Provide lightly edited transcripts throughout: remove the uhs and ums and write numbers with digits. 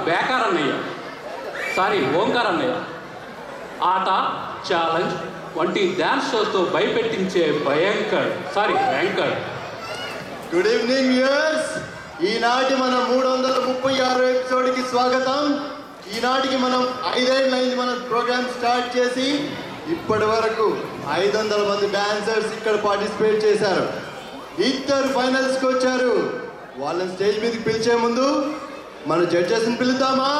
బేకార్ అన్నయ్య, సారీ ఓంకార్ అన్నయ్య ఆట, ఛాలెంజ్ వంటి డ్యాన్స్ షోస్తో భయపెట్టించే భయంకర్, sorry anchor. Good evening viewers. ఈనాటి మన 336 ఎపిసోడ్కి స్వాగతం. ఈనాటికి మనం 5 ఏళ్ళైంది మన ప్రోగ్రామ్ స్టార్ట్ చేసి. ఇప్పటి వరకు 500 మంది డాన్సర్స్ ఇక్కడ పార్టిసిపేట్ చేశారు. 2 ఫైనల్స్కి వచ్చారు. వాళ్ళని స్టేజ్ మీదకి పిలిచే ముందు మన జడ్జెస్ని పిలుద్దామా?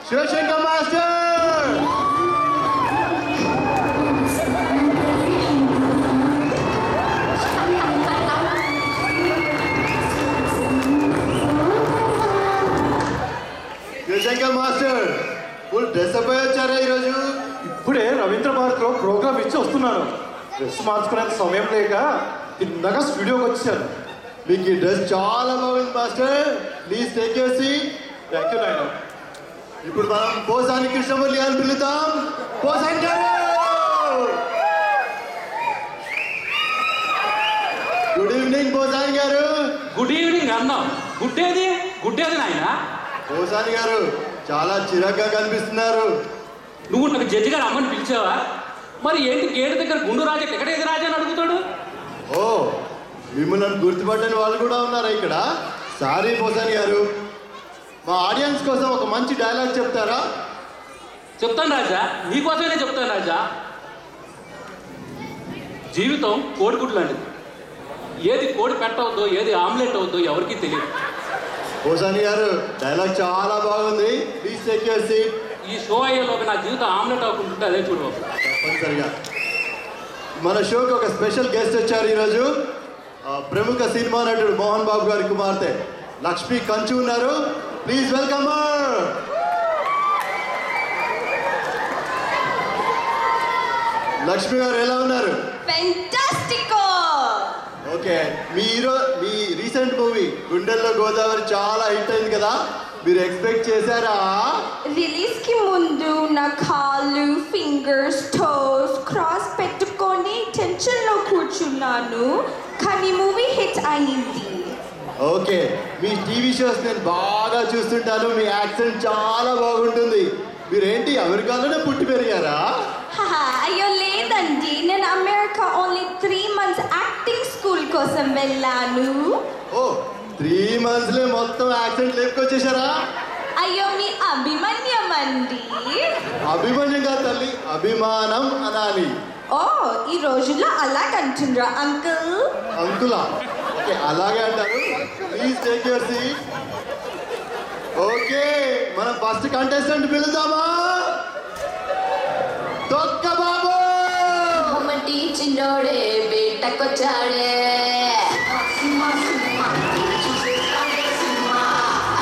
Shivashankar master, Shivashankar master full dress up అయి వచ్చారా ఈరోజు? ఇప్పుడే రవీంద్ర భారత్లో ప్రోగ్రామ్ ఇచ్చి వస్తున్నాను. డ్రెస్ మార్చుకునే సమయం లేక తిన్నగా స్టూడియోకి వచ్చాను. మీకు ఈ డ్రెస్ చాలా బాగుంది master. Please take your seat. Thank you నాయన. ఇప్పుడు మనం పోసాని కృష్ణమూర్తి గారిని పిలుద్దాం. పోసాని గారు, గుడ్ ఈవినింగ్. పోసాని గారు, గుడ్ ఈవినింగ్ అన్నాం. గుడ్డేది నాయన. పోసాని గారు చాలా చిరాగ్గా కనిపిస్తున్నారు. నువ్వు నాకు జడ్జి గారు అమ్మని పిలిచావా? మరి ఏంటి గేటు దగ్గర గుండు రాజా టికెట్ ఏది రాజా అని అడుగుతాడు? ఓ, మిమ్మల్ని గుర్తుపట్టని వాళ్ళు కూడా ఉన్నారా ఇక్కడ? సారీ పోసాని గారు, మా ఆడియన్స్ కోసం ఒక మంచి డైలాగ్ చెప్తారా? చెప్తాను రాజా, నీకోసమే చెప్తాను రాజా. జీవితం కోడిగుడ్డు లాంటిది. ఏది కోడి పెట్టవద్దో, ఏది ఆమ్లెట్ అవుద్దో ఎవరికీ తెలియదు. పోసాని గారు డైలాగ్ చాలా బాగుంది. Please take your seat. ఈ షో అయ్యేలోపు నా జీవితం ఆమ్లెట్ అవ్వకుంటుంటే అదే చూడవు. తప్పనిసరిగా మన షోకి ఒక స్పెషల్ గెస్ట్ వచ్చారు ఈరోజు. ప్రముఖ సినిమా నటుడు మోహన్ బాబు గారి కుమార్తె లక్ష్మి కంచు ఉన్నారు. Please welcome. లక్ష్మి గారు ఎలా ఉన్నారు? ఫెంటాస్టికో. ఓకే, మీ రీసెంట్ మూవీ గుండెల్లో గోదావరి చాలా హిట్ అయింది కదా, మీరు ఎక్స్పెక్ట్ చేశారా? రిలీజ్ కి ముందు నా కాళ్ళు, ఫింగర్స్, టోస్ క్రాస్ పెట్టుకొని టెన్షన్ లో కూర్చున్నాను. కానీ మూవీ హిట్ అయింది. ఓకే, మీ టీవీ షోస్ నేను బాగా చూస్తుంటాను. మీ యాక్సెంట్ చాలా బాగుంటుంది. మీరేంటి అమెరికాలోనే పుట్టి పెరిగారా? అయ్యో లేదండి, నేను America only 3 months acting school కోసం వెళ్ళాను. ఓ, 3 monthsలే మొత్తం యాక్సెంట్ లేపుకొచ్చేసారా? అయ్యో మీ అభిమన్యం అండి. అభిమన్యం కాదు తల్లి, అభిమానం అనాలి. ఓ, ఈ రోజుల్లో అలాగంటుండ్రా అంకుల్? అంకులా? ఓకే, అలాగే అంటారు. Please take your seat. Okay, మనం ఫస్ట్ కంటెస్టెంట్ పిలుద్దామా? తొక్క బాబు. మమ్మటి చిన్నోడే బేటకొచ్చాడే.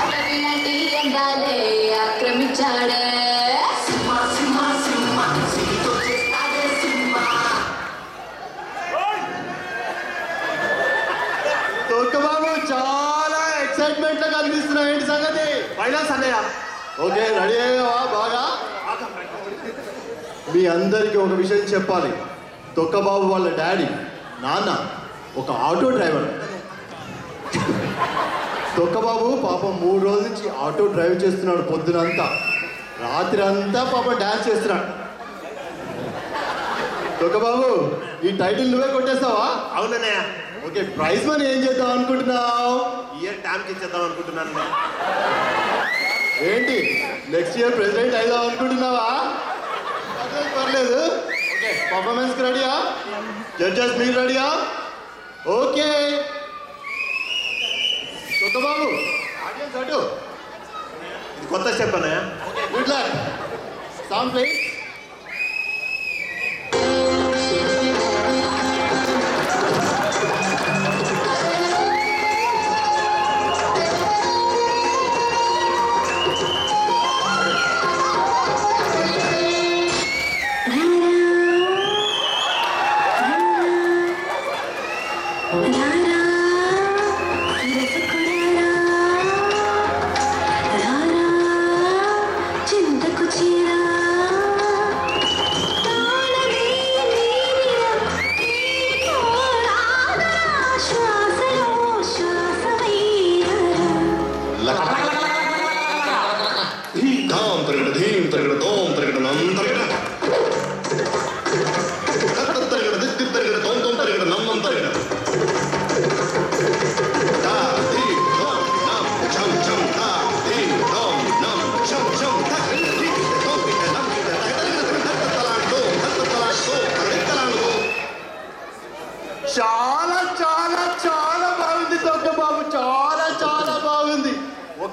అడవిలాంటి ఎండాలే ఆక్రమించాడే. తొక్క బాబు చాలా ఎక్సైట్మెంట్ గా కనిపిస్తున్నాయి. ఏంటి సంగతి? ఫైనల్స్ అన్నయ్య. ఓకే, రెడీ అయ్యావా? బాగా. మీ అందరికీ ఒక విషయం చెప్పాలి. తొక్కబాబు వాళ్ళ డాడీ నాన్న ఒక ఆటో డ్రైవర్. తొక్కబాబు పాపం 3 రోజుల నుంచి ఆటో డ్రైవ్ చేస్తున్నాడు. పొద్దునంతా రాత్రి అంతా పాపం డ్యాన్స్ చేస్తున్నాడు. తొక్కబాబు, ఈ టైటిల్ నువ్వే కొట్టేస్తావా? అవునన్నయ్య. ఓకే, ప్రైజ్ మనీ ఏం చేద్దాం అనుకుంటున్నావు? ఇయర్ టైంకి ఇచ్చేద్దాం అనుకుంటున్నాను. ఏంటి నెక్స్ట్ ఇయర్ ప్రెసిడెంట్ అయిదాం అనుకుంటున్నావా? పర్లేదు. ఓకే, పర్ఫార్మెన్స్కి రెడీయా? జడ్జెస్ మీరు రెడీయా? ఓకే, బాబు ఆడియన్స్ అటు. ఇది కొత్త స్టెప్ అన్నయ్య. Good luck. Sound please. చింతకు చీరా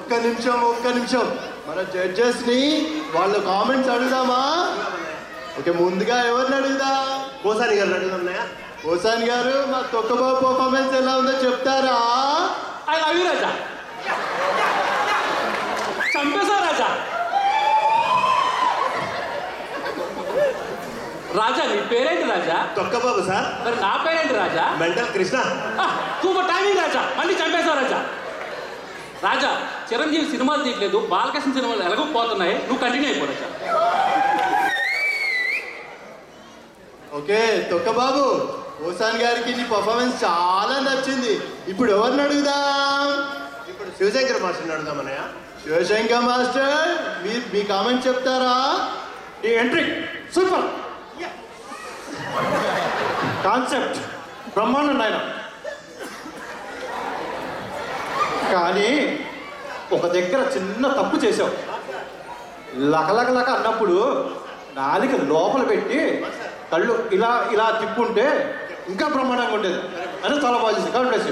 ఒక్క నిమిషం మన జడ్జెస్ ని వాళ్ళ కామెంట్స్ అడుగుదామా? ఓకే, ముందుగా ఎవరిని అడుగుదా? కోసాని గారు అడుగుతున్నాయా? ఓసాన్ గారు, మా తొక్కబాబు పర్ఫార్మెన్స్ ఎలా ఉందో చెప్తారా? ఐ లవ్ యూ రాజా. చంపేశా రాజా. రాజా నీ పేరేంటి రాజా? తొక్కబాబు సార్. మరి నా పేరేంటి రాజా? మెంటల్ కృష్ణ. సూపర్ టైమింగ్ రాజా. మళ్ళీ చంపేశావు రాజా. రాజా, చిరంజీవి సినిమాలు తీయట్లేదు, బాలకృష్ణ సినిమాలు ఎలాగోపోతున్నాయి, నువ్వు కంటిన్యూ అయిపో రాజా. ఓకే తొక్కబాబు, ఓసాన్ గారికి నీ పర్ఫార్మెన్స్ చాలా నచ్చింది. ఇప్పుడు ఎవరిని అడుగుదాం? ఇప్పుడు శివశంకర్ మాస్టర్ని అడుగుదామన్నయ్య. శివశంకర్ మాస్టర్, మీరు మీ కామెంట్ చెప్తారా? ఈ ఎంట్రీ సూపర్, కాన్సెప్ట్ బ్రహ్మాండం ఆయన. కానీ ఒక దగ్గర చిన్న తప్పు చేసావు. లకలకలక అన్నప్పుడు నాలిక లోపల పెట్టి కళ్ళు ఇలా ఇలా తిప్పుంటే ఇంకా బ్రహ్మాండంగా ఉండేది అని చాలా బాగా చేసి కాంగ్రెస్.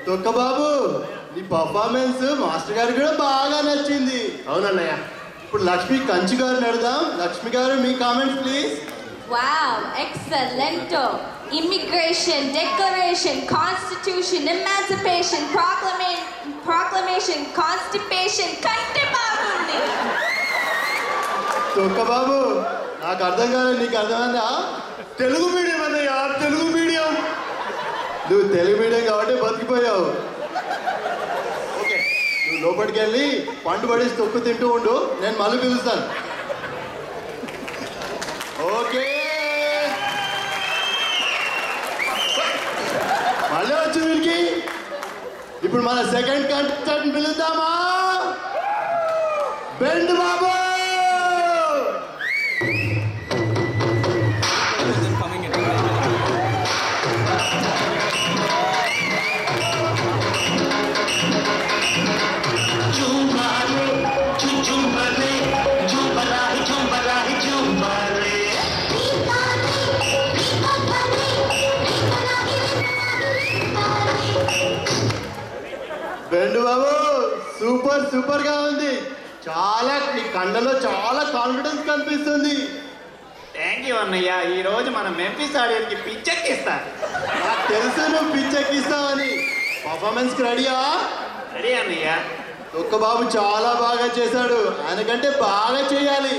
తొక్కబాబు, నీ పర్ఫార్మెన్స్ మాస్టర్ గారికి కూడా బాగా నచ్చింది. అవునన్నయ్య. ఇప్పుడు లక్ష్మి కంచి గారిని అడుగుదాం. లక్ష్మి గారు, మీ comments please. Wow, excelento. Immigration, Declaration, Constitution, Emancipation, Proclamation, Constipation, కంటే బాగుంది. తొక్కబాబు, నాకు అర్థం కాలేదు, నీకు అర్థమైందా? తెలుగు మీడియం అన్నయ్య, తెలుగు మీడియం. నువ్వు తెలుగు మీడియం కాబట్టి బతికిపోయావు. ఓకే, నువ్వు లోపలికి వెళ్ళి పండు పడేసి తొక్కు తింటూ ఉండు, నేను మళ్ళీ పిలుస్తాను. ఓకే, మళ్ళీ వచ్చి వీరికి. ఇప్పుడు మన సెకండ్ కంటెస్టెంట్ పిలుద్దామా? బెండ్ బాబు. బెండు బాబు, సూపర్ సూపర్ గా ఉంది. చాలా, నీ కళ్ళలో చాలా కాన్ఫిడెన్స్ కనిపిస్తుంది. థ్యాంక్ యూ అన్నయ్య. ఈ రోజు మనం మెంఫిస్ ఆడియన్స్ కి పిచ్చెక్కిస్తా. నాకు తెలుసు నువ్వు పిచ్చెక్కిస్తావని. పర్ఫార్మెన్స్ కి రెడీయా? రెడీ అన్నయ్య. ఒక్క బాబు చాలా బాగా చేశాడు, ఆయనకంటే బాగా చేయాలి.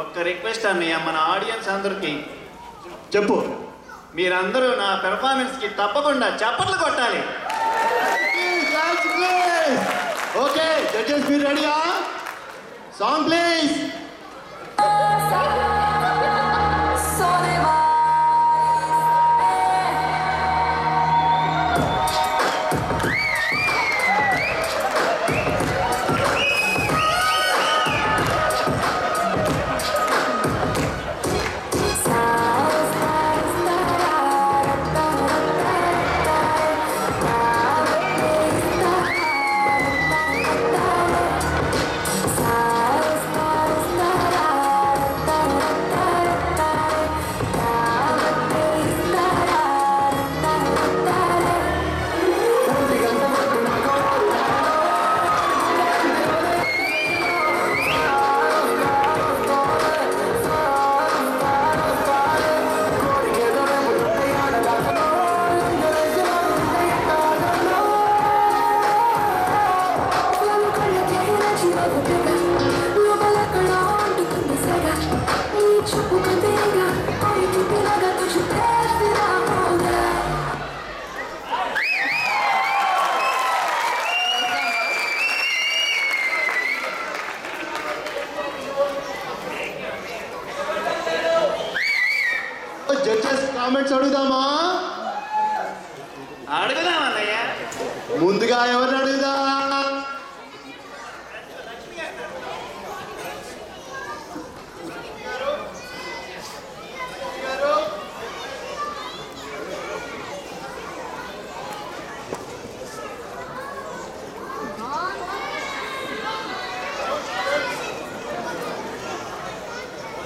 ఒక్క రిక్వెస్ట్ అన్నయ్య, మన ఆడియన్స్ అందరికి, చెప్పు. మీరందరూ నా పెర్ఫార్మెన్స్ కి తప్పకుండా చప్పట్లు కొట్టాలి. ఓకే జడ్జెస్, మీరు రెడీయా? Song please. జడ్జెస్ కామెంట్స్ అడుగుదామా? అడుగుదాం అన్నయ్య. ముందుగా ఎవరిని అడుగుదా?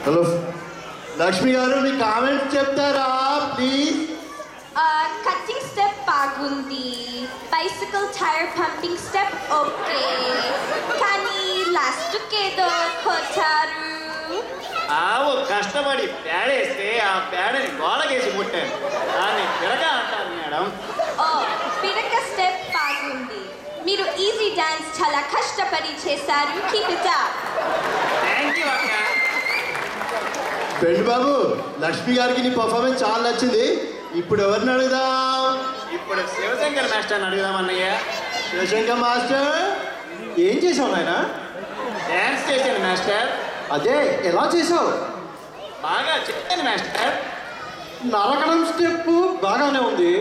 హలో లక్ష్మి గారు, మీ కామెంట్స్ చెప్తారా ప్లీజ్? కటింగ్ స్టెప్ బాగుంది, పై bicycle tire pumping step okay. కానీ లాస్ట్ కేదో కొట్టారు. ఆవు కష్టపడి పేడేస్తే ఆ పేడని గోడకేసి ముట్టాను దాన్ని పిడక అంటారు మేడం. ఓ పిడక స్టెప్ బాగుంది. మీరు ఈజీ డాన్స్ చాలా కష్టపడి చేశారు. Keep it up. Thank you అక్క. పెండు బాబు, లక్ష్మి గారికి నీ పర్ఫార్మెన్స్ చాలా నచ్చింది. ఇప్పుడు ఎవరిని అడుగుదాం? ఇప్పుడు శివశంకర్ మాస్టర్ని అడుగుదాం అన్నయ్య. శివశంకర్ మాస్టర్, ఏం చేసావు నాయనా? డ్యాన్స్ చేశాను మాస్టర్. అదే ఎలా చేసావు? బాగా చెప్పాను మాస్టర్. నరకడం స్టెప్ బాగానే ఉంది,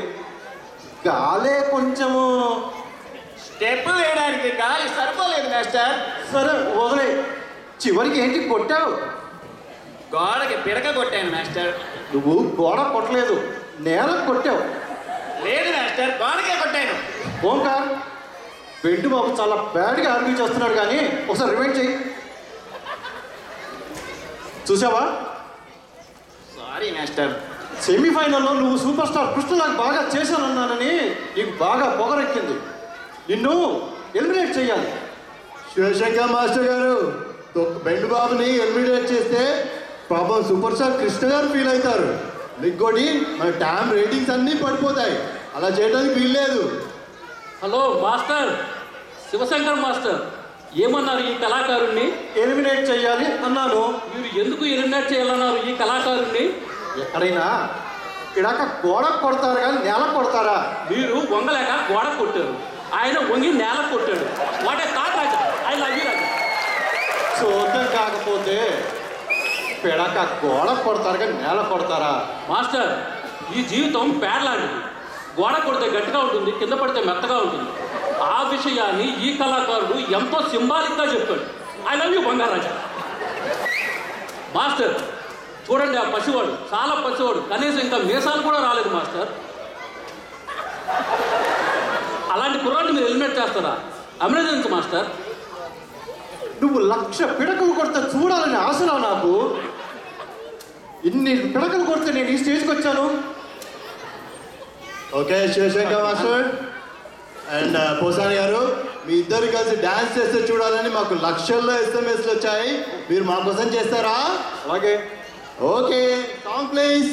గాలే కొంచెము. స్టెప్ వేయడానికి గాలి సరిపోలేదు మాస్టర్. సరే వదిలే. చివరికి ఏంటి కొట్టావు? గోడకి పిడక కొట్టాను మాస్టర్. నువ్వు గోడ కొట్టలేదు, నేల కొట్టావు. లేదు మాస్టర్, గోడకే కొట్టాను. ఓంకార్, బెండు బాబు చాలా బ్యాడ్గా ఆర్గ్యూ చేస్తున్నాడు, కానీ ఒకసారి రిమైండ్ చెయ్యి. చూసావా? Sorry master. సెమీఫైనల్లో నువ్వు సూపర్ స్టార్ కృష్ణలాగా బాగా చేశానన్నానని నీకు బాగా పొగరెక్కింది. నిన్ను ఎలిమినేట్ చేయాలి. శివశంకర్ మాస్టర్ గారు, బెండు బాబుని ఎలిమినేట్ చేస్తే పాపం సూపర్ స్టార్ కృష్ణ గారు ఫీల్ అవుతారు. ఇంకోటి మన టామ్ రేటింగ్స్ అన్నీ పడిపోతాయి. అలా చేయడానికి వీల్లేదు. హలో మాస్టర్, శివశంకర్ మాస్టర్ ఏమన్నారు ఈ కళాకారుణ్ణి? ఎలిమినేట్ చేయాలి అన్నాను. మీరు ఎందుకు ఎలిమినేట్ చేయాలన్నారు ఈ కళాకారుణ్ణి? ఎక్కడైనా ఇడాక గోడ కొడతారు కానీ నేల కొడతారా? మీరు వంగలేక గోడ కొట్టారు, ఆయన వంగి నేల కొట్టాడు. What a thought Raja. I love you Raja. చూద్దాం. కాకపోతే పిడక గోడ కొడతారు కానీ నేల కొడతారా? మాస్టర్, ఈ జీవితం పేర్లాంటిది. గోడ కొడితే గట్టిగా ఉంటుంది, కింద పడితే మెత్తగా ఉంటుంది. ఆ విషయాన్ని ఈ కళాకారుడు ఎంతో సింబాలిక్గా చెప్పాడు. I love you Bangaraja. Master చూడండి, ఆ పసివాడు చాలా పసివాడు, కనీసం ఇంకా మీసాలు కూడా రాలేదు మాస్టర్. అలాంటి కుర్రాన్ని మీరు ఎలిమినేట్ చేస్తారా? అభినందించు మాస్టర్. నువ్వు 1,00,000 పిడకలు కొడితే చూడాలని ఆశలా నాకు. ఇన్ని పిడకలు కొడితే నేను ఈ స్టేజ్కి వచ్చాను. Okay Shivashankar master and Posani garu, మీ ఇద్దరు కలిసి డాన్స్ చేస్తే చూడాలని మాకు లక్షల్లో ఎస్ఎంఎస్లు వచ్చాయి. మీరు మా కోసం చేస్తారా? అలాగే. Okay, song please.